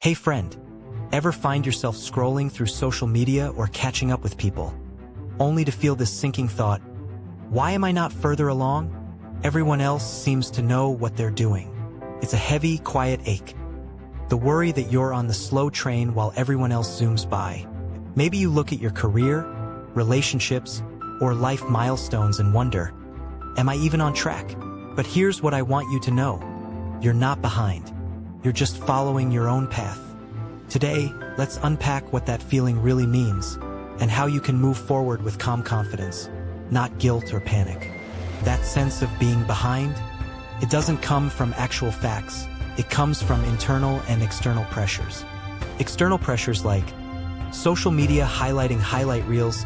Hey friend, ever find yourself scrolling through social media or catching up with people, only to feel this sinking thought, why am I not further along? Everyone else seems to know what they're doing. It's a heavy, quiet ache. The worry that you're on the slow train while everyone else zooms by. Maybe you look at your career, relationships, or life milestones and wonder, am I even on track? But here's what I want you to know. You're not behind. You're just following your own path. Today, let's unpack what that feeling really means and how you can move forward with calm confidence, not guilt or panic. That sense of being behind, it doesn't come from actual facts. It comes from internal and external pressures. External pressures like social media highlighting highlight reels,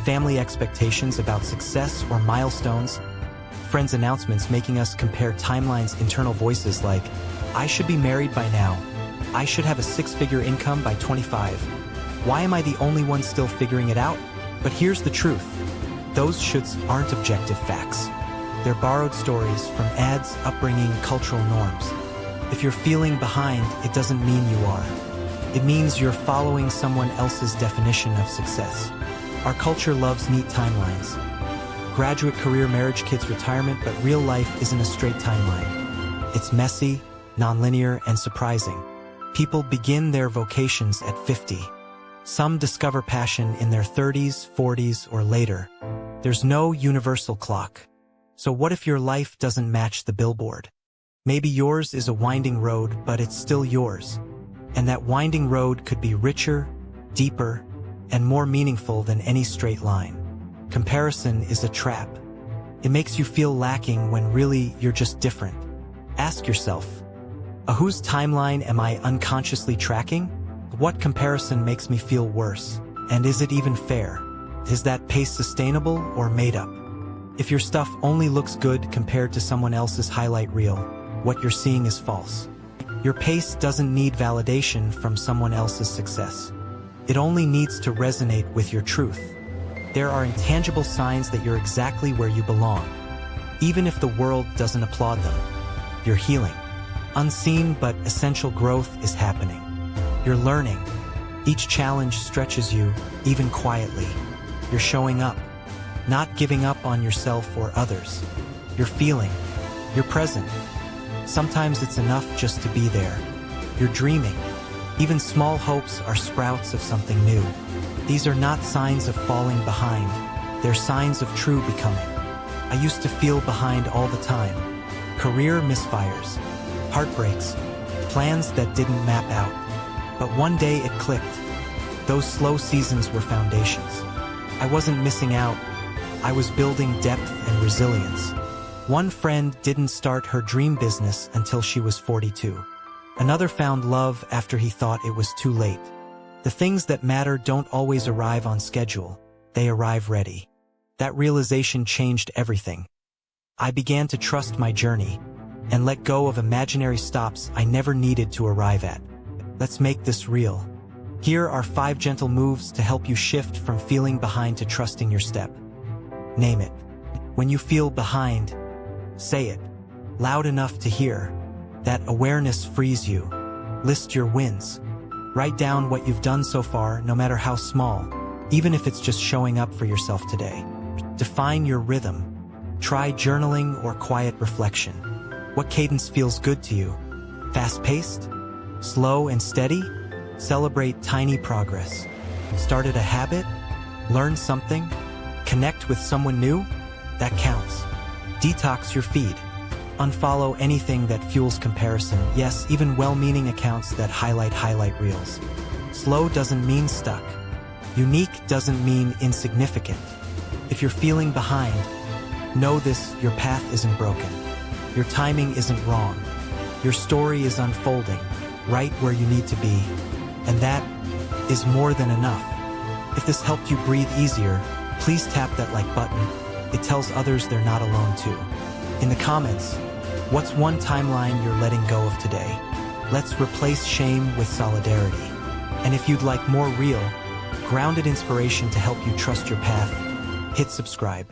family expectations about success or milestones, friends' announcements making us compare timelines, internal voices like, I should be married by now. I should have a six-figure income by 25. Why am I the only one still figuring it out? But here's the truth. Those shoulds aren't objective facts. They're borrowed stories from ads, upbringing, cultural norms. If you're feeling behind, it doesn't mean you are. It means you're following someone else's definition of success. Our culture loves neat timelines. Graduate, career, marriage, kids, retirement, but real life isn't a straight timeline. It's messy, nonlinear, and surprising. People begin their vocations at 50. Some discover passion in their 30s, 40s, or later. There's no universal clock. So what if your life doesn't match the billboard? Maybe yours is a winding road, but it's still yours. And that winding road could be richer, deeper, and more meaningful than any straight line. Comparison is a trap. It makes you feel lacking when really you're just different. Ask yourself, whose timeline am I unconsciously tracking? What comparison makes me feel worse? And is it even fair? Is that pace sustainable or made up? If your stuff only looks good compared to someone else's highlight reel, what you're seeing is false. Your pace doesn't need validation from someone else's success. It only needs to resonate with your truth. There are intangible signs that you're exactly where you belong, even if the world doesn't applaud them. You're healing. Unseen but essential growth is happening. You're learning. Each challenge stretches you, even quietly. You're showing up, not giving up on yourself or others. You're feeling. You're present. Sometimes it's enough just to be there. You're dreaming. Even small hopes are sprouts of something new. These are not signs of falling behind. They're signs of true becoming. I used to feel behind all the time. Career misfires, heartbreaks, plans that didn't map out. But one day it clicked. Those slow seasons were foundations. I wasn't missing out. I was building depth and resilience. One friend didn't start her dream business until she was 42. Another found love after he thought it was too late. The things that matter don't always arrive on schedule. They arrive ready. That realization changed everything. I began to trust my journey and let go of imaginary stops I never needed to arrive at. Let's make this real. Here are 5 gentle moves to help you shift from feeling behind to trusting your step. Name it. When you feel behind, say it, loud enough to hear. That awareness frees you. List your wins. Write down what you've done so far, no matter how small, even if it's just showing up for yourself today. Define your rhythm. Try journaling or quiet reflection. What cadence feels good to you? Fast-paced? Slow and steady? Celebrate tiny progress. Started a habit? Learn something? Connect with someone new? That counts. Detox your feed. Unfollow anything that fuels comparison. Yes, even well-meaning accounts that highlight reels. Slow doesn't mean stuck. Unique doesn't mean insignificant. If you're feeling behind, know this: your path isn't broken. Your timing isn't wrong. Your story is unfolding right where you need to be. And that is more than enough. If this helped you breathe easier, please tap that like button. It tells others they're not alone too. In the comments, what's one timeline you're letting go of today? Let's replace shame with solidarity. And if you'd like more real, grounded inspiration to help you trust your path, hit subscribe.